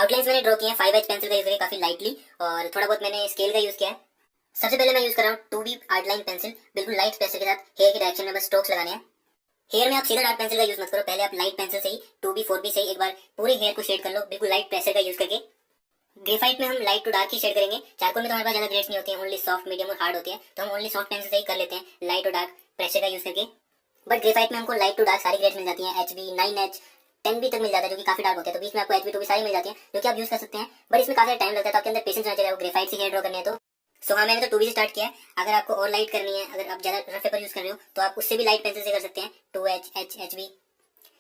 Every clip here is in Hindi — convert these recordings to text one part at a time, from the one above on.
आउटलाइंस मैंने ड्रॉ किए हैं 5H पेंसिल का यूज करके काफी लाइटली, और थोड़ा बहुत मैंने स्केल का यूज किया है। सबसे पहले मैं यूज कर रहा हूँ 2B आउटलाइन पेंसिल, बिल्कुल लाइट प्रेशर के साथ हेयर के डायरेक्शन में बस स्ट्रोक्स लगाने हैं। हेयर में आप सीधा डार्क पेंसिल का यूज मत करो, पहले आप लाइट पेंसिल से ही 2B 4B से ही एक बार पूरे हेयर को शेड कर लो, बिल्कुल लाइट प्रेशर का यूज करके। ग्रेफाइट में हम लाइट टू डार्क ही शेड करेंगे। चारकोल में तो हमारे पास ज्यादा ग्रेड्स नहीं होती हैं, ओनली सॉफ्ट, मीडियम और हार्ड होती है, तो हम ओनली सॉफ्ट पेंसिल से ही कर लेते हैं लाइट और डार्क प्रेशर का यूज करके। बट ग्रेफाइट में हमको लाइट टू डार्क सारी ग्रेड्स मिल जाती हैं, HB 9H 10B तक मिल जाता है, जो कि काफी डार्क होते हैं। तो बीच में आपको HB 2B सारी मिल जाती है, जो कि आप यूज कर सकते हैं। बट इसमें काफी टाइम लगता है, तो आपके अंदर पेशेंस होना चाहिए ग्रेफाइट से हेयर ड्रॉ करनी है तो। सो हाँ, मैंने तो 2B से स्टार्ट किया है। अगर आपको और लाइट करनी है, अगर आप ज्यादा रफ पेपर यूज कर रहे हो, तो आप उससे भी लाइट पेंसिल से कर सकते हैं, 2H H HB।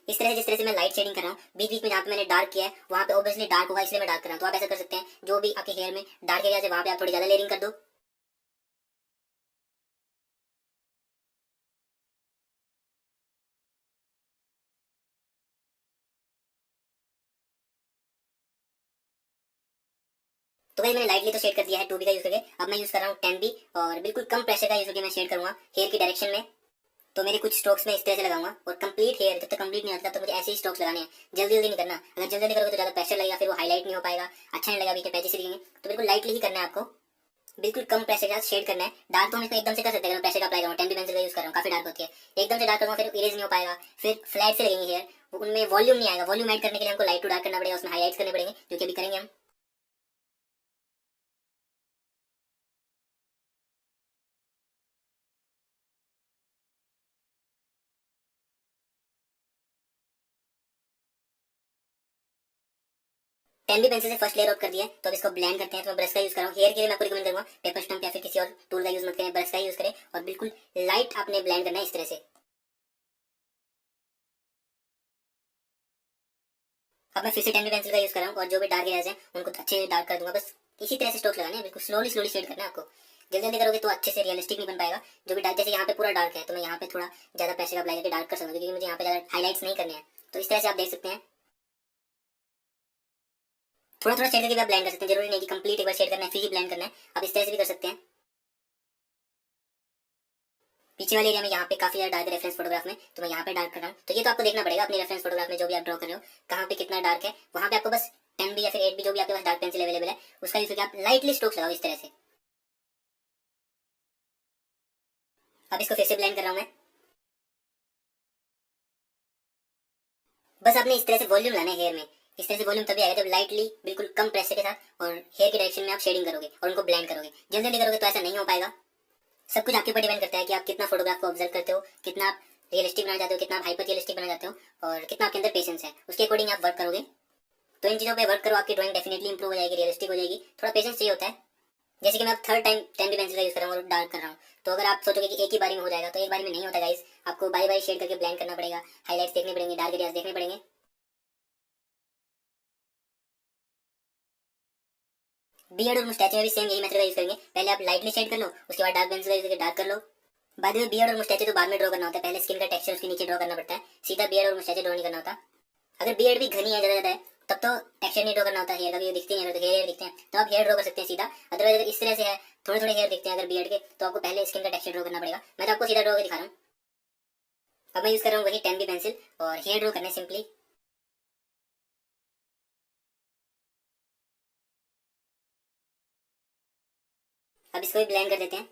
इस तरह से जिस तरह से मैं लाइट शेडिंग कर रहा हूँ, बीच बीच में जहाँ पे मैंने डार्क किया है वहाँ पे ऑब्वियसली डार्क होगा, इसलिए मैं डार्क कर रहा हूँ। तो आप ऐसा कर सकते हैं, जो भी आपके हेयर में डार्क एरिया है वहाँ पे आप थोड़ी ज्यादा लेयरिंग कर दो। तो भाई मैंने लाइटली तो शेड कर दिया है 2B का यूज करके। अब मैं यूज कर रहा हूँ 10B, और बिल्कुल कम प्रेशर का यूज करके मैं शेड करूंगा हेयर की डायरेक्शन में। तो मेरे कुछ स्ट्रोक्स में इस तरह से लगाऊंगा, और कंप्लीट हेयर जब तक कंप्लीट नहीं होता तो मुझे ऐसे ही स्ट्रोक्स लगाने हैं। जल्दी जल्दी नहीं करना, अगर जल्दी जल्दी करोगे तो ज्यादा प्रेशर लगेगा, फिर वो हाईलाइट नहीं हो पाएगा, अच्छा नहीं लगेगा, बीच में पैचेस दिखेंगे। तो बिल्कुल लाइटली ही करना है आपको, बिल्कुल कम प्रेशर के साथ शेड करना है। डार्क तो हम इसमें एकदम से कर सकते हैं, अगर प्रेशर का अप्लाई करूँ, 10B पेंसिल का यूज कर रहा हूँ, काफी डार्क होती है। एकदम से डार्क करूँगा फिर इरेज नहीं हो पाएगा, फिर फ्लैट से लगेंगे हेयर, उनमें वॉल्यूम नहीं आएगा। वॉल्यूम ऐड करने के लिए हमको लाइट टू डार्क करना पड़ेगा, उसमें हाईलाइट्स करने पड़ेंगे, जो कि अभी करेंगे हम। टेन बी पेंसिल से फर्स्ट लेयर आउट कर दिया है, तो अब इसको ब्लेंड करते हैं। तो मैं ब्रश का यूज कर रहा हूँ। हेयर के लिए मैं आपको रिकमेंड करूंगा पेपर स्टम्प या फिर किसी और टूल का यूज मत करें, ब्रश का यूज करें, और बिल्कुल लाइट आपने ब्लेंड करना है इस तरह से। अब मैं फिर से टेन बी पेंसिल का यूज कर रहा हूँ, और जो भी डार्क एरियाज हैं उनको अच्छे से डार्क कर दूंगा। बस इसी तरह से स्ट्रोक लगाने हैं, बिल्कुल स्लोली स्लोली शेड करना है आपको। जल्दी जल्दी करोगे तो अच्छे से रियलिस्टिक नहीं बन पाएगा। जो भी डार्क, जैसे यहाँ पे पूरा डार्क है, तो मैं यहाँ पे थोड़ा ज्यादा प्रेशर अप्लाई करके डार्क कर सकता हूँ, क्योंकि मुझे यहाँ पे ज्यादा हाईलाइट्स नहीं करने हैं। तो इस तरह से आप देख सकते हैं, थोड़ा थोड़ा शेड करके भी आप ब्लेंड कर सकते हैं। जरूरी नहीं कि कंप्लीट एक बार शेड करना है फिर ही ब्लेंड करना है, आप इस तरह से भी कर सकते हैं। पीछे वाले एरिया में यहाँ पे काफी ज्यादा डार्क रेफरेंस फोटोग्राफ में, तो मैं यहाँ पे डार्क कर रहा हूँ। तो ये तो आपको देखना पड़ेगा अपने रेफरेंस फोटोग्राफ में, जो भी आप ड्रॉ कर रहे हो कहाँ पे कितना डार्क है, वहाँ पे आपको बस 10B या फिर 8B जो भी आपके पास डार्क पेंसिल अवेलेबल है उसका यूज करके आप लाइटली स्ट्रोक्स लगाओ इस तरह से। अब इसको फिर से ब्लेंड कर रहा हूँ मैं। बस आपने इस तरह से वॉल्यूम लाना है हेयर में। इस तरह से वॉल्यूम तभी आएगा जब लाइटली बिल्कुल कम प्रेशर के साथ और हेयर के डायरेक्शन में आप शेडिंग करोगे और उनको ब्लेंड करोगे। जल्दी जल्दी करोगे तो ऐसा नहीं हो पाएगा। सब कुछ आपके ऊपर डिपेंड करता है कि आप कितना फोटोग्राफ को ऑब्जर्व करते हो, कितना आप रियलिस्टिक बनाना चाहते हो, कितना आप हाइपर रियलिस्टिक बनाना चाहते हो, और कितना आपके अंदर पेशेंस है, उसके अकॉर्डिंग आप वर्क करोगे। तो इन चीज़ों पे वर्क करो, आपकी ड्राइंग डेफिनेटली इंप्रूव हो जाएगी, रियलिस्टिक हो जाएगी। थोड़ा पेशेंस चाहिए होता है। जैसे कि मैं अब थर्ड टाइम 10B पेंसिल का यूज कर रहा हूँ और डार्क कर रहा हूँ, तो अगर आप सोचोगे कि एक ही बारी में हो जाएगा, तो एक बारी में नहीं होता गाइस। आपको बारी बारी शेड करके ब्लेंड करना पड़ेगा, हाईलाइट्स देखने पड़ेंगे, डार्क एरियाज देखने पड़ेंगे। बियर्ड और मुस्टैच में भी सेम यही मेथड का यूज करेंगे। पहले आप लाइटली शेड कर लो, उसके बाद डार्क पेंसिल का यूज करके डार्क कर लो। बाद में बियर्ड और मुस्टैच तो बाद में ड्रॉ करना होता है, पहले स्किन का टेक्सचर उसके नीचे ड्रॉ करना पड़ता है। सीधा बियर्ड और मुस्टैच ड्रॉ नहीं करना होता। अगर बियर्ड भी घनी है, ज्यादा है, तब तो टेक्सचर नहीं ड्रॉ करना होता। हेयर का भी दिखते हैं, तो हेयर दिखते हैं तो आप हेयर ड्रॉ कर सकते हैं सीधा। अदरवाइज अगर इस तरह से है, थोड़े थोड़े हेयर दिखते हैं अगर बियर्ड के, तो आपको पहले स्किन का टेक्सचर ड्रॉ करना पड़ेगा। मैं तो आपको सीधा ड्रॉ कर दिखा रहा हूँ। अब मैं यूज कर रहा हूँ वही 10B पेंसिल, और हेयर ड्रॉ करने सिंपली। अब इसको भी ब्लेंड कर देते हैं।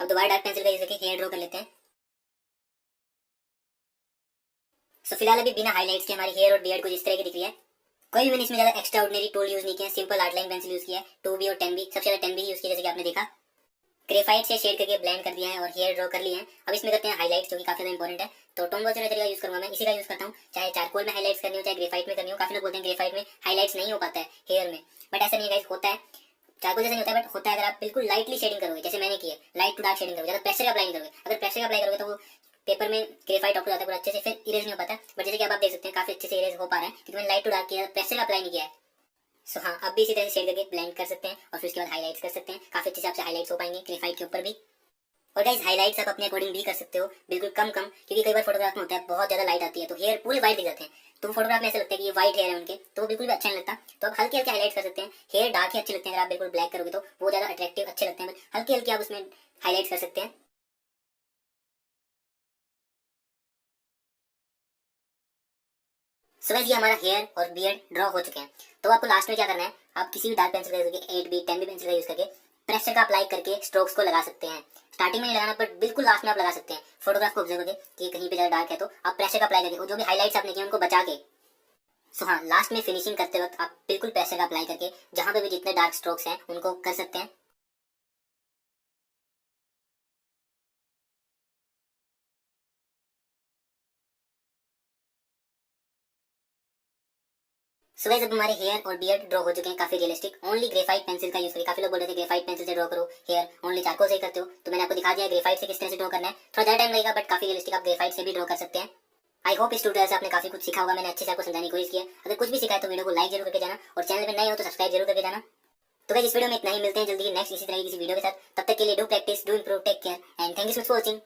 अब दोबारा डार्क पेंसिल का यूज करके हेयर ड्रॉ कर लेते हैं। सो फिलहाल अभी बिना हाईलाइट्स के हमारी हेयर और बियर्ड कुछ इस तरह की दिख रही है। कोई भी मैंने इसमें ज्यादा एक्स्ट्रा ऑर्डिनरी टूल यूज नहीं किया, सिंपल आउटलाइन पेंसिल यूज किया है। 2B और 10B, सबसे ज्यादा 10B यूज किया, जैसे कि आपने देखा। ग्रेफाइट से शेड करके ब्लेंड कर दिया है और हेयर ड्रॉ कर लिए हैं। अब इसमें करते हैं हाईलाइट्स, जो कि काफी ज्यादा इंपॉर्टेंट है। तो टोम्बो का तरीका यूज करूंगा मैं, इसी का यूज करता हूँ, चाहे चारकोल में हाईलाइट्स करनी हो चाहे ग्रेफाइट में करनी हो। काफी लोग बोलते हैं ग्रेफाइट में हाईलाइट्स नहीं हो पाता है हेयर में, बट ऐसा नहीं है गाइस, होता है। चारकोल जैसा नहीं होता है, बट होता है अगर आप बिल्कुल लाइटली शेडिंग करोगे, जैसे मैंने की है, लाइट टू डार्क शेडिंग करोगे, ज्यादा प्रेशर अप्लाई नहीं करोगे। अगर प्रेशर अप्लाई करोगे तो वो पेपर में ग्रेफाइट ऑफ हो जाता है पूरा अच्छे से, फिर इरेज नहीं हो पाता। बट जैसे कि अब आप देख सकते हैं काफी अच्छे से इरेज हो पा रहा है, क्योंकि मैंने लाइट टू डार्क किया, प्रेशर अप्लाई नहीं किया है। सो हाँ, अब भी इसी तरह से शेड करके ब्लेंड कर सकते हैं, और फिर उसके बाद हाईलाइट्स कर सकते हैं। काफी अच्छे से आपसे हाईलाइट्स हो पाएंगे ग्रेफाइट के ऊपर भी। और गाइस हाईलाइट्स आप अपने अकॉर्डिंग भी कर सकते हो, बिल्कुल कम कम, क्योंकि कई बार फोटोग्राफ में होता है बहुत ज्यादा लाइट आती है तो हेयर पूरे व्हाइट दिख जाते हैं। तो फोटोग्राफ में ऐसा लगता है कि ये व्हाइट हेयर है उनके, तो वो बिल्कुल भी अच्छा नहीं लगता। तो आप हल्के हल्के हाईलाइट कर सकते हैं। हेयर डार्क ही अच्छे लगते हैं, अगर आप बिल्कुल ब्लैक करोगे तो वो ज्यादा अट्रैक्टिव अच्छे लगते हैं, बट हल्के हल्के आप उसमें हाईलाइट कर सकते हैं। सो गाइस ये हमारा हेयर और बियर्ड ड्रॉ हो चुके हैं। तो आपको लास्ट में क्या करना है, आप किसी भी डार्क पेंसिल का यूज करके 8B 10B पेंसिल का यूज करके प्रेशर का अप्लाई करके स्ट्रोक्स को लगा सकते हैं। स्टार्टिंग में नहीं लगाना, बट बिल्कुल लास्ट में आप लगा सकते हैं। फोटोग्राफ को ऑब्जर्व करके कि कहीं पे ज्यादा डार्क है तो आप प्रेशर का अप्लाई करके जो भी हाईलाइट्स आपने किए उनको बचा के, सो हाँ, लास्ट में फिनिशिंग करते वक्त आप बिल्कुल प्रेशर का अप्लाई करके जहां पे भी जितने डार्क स्ट्रोक्स हैं उनको कर सकते हैं। सो गाइस अब हमारे हेयर और बियर्ड ड्रॉ हो चुके हैं काफी रियलिस्टिक। ओनली ग्रेफाइट पेंसिल का यूज करिए। काफी लोग बोल रहे थे ग्रेफाइट पेंसिल से ड्रॉ करो हेयर, ओनली चारकोल से ही करते हो, तो मैंने आपको दिखा दिया ग्रेफाइट से किस तरह से ड्रॉ करना है। थोड़ा ज्यादा टाइम लगेगा बट काफी रियलिस्टिक आप ग्रेफाइट से भी ड्रॉ कर सकते हैं। आई होप इस ट्यूटोरियल से आपने काफी कुछ सीखा होगा। मैंने अच्छे से आपको समझाने की कोशिश की है। अगर कुछ भी सीखा है तो वीडियो को लाइक जरूर करके जाना और चैनल पर नए हो तो सब्सक्राइब जरूर करके जाना। तो गाइस इस वीडियो में इतना ही, मिलते हैं जल्दी ही नेक्स्ट इसी तरह की किसी वीडियो के साथ। तब तक के लिए do practice, do improve, take care and thank you so much for watching.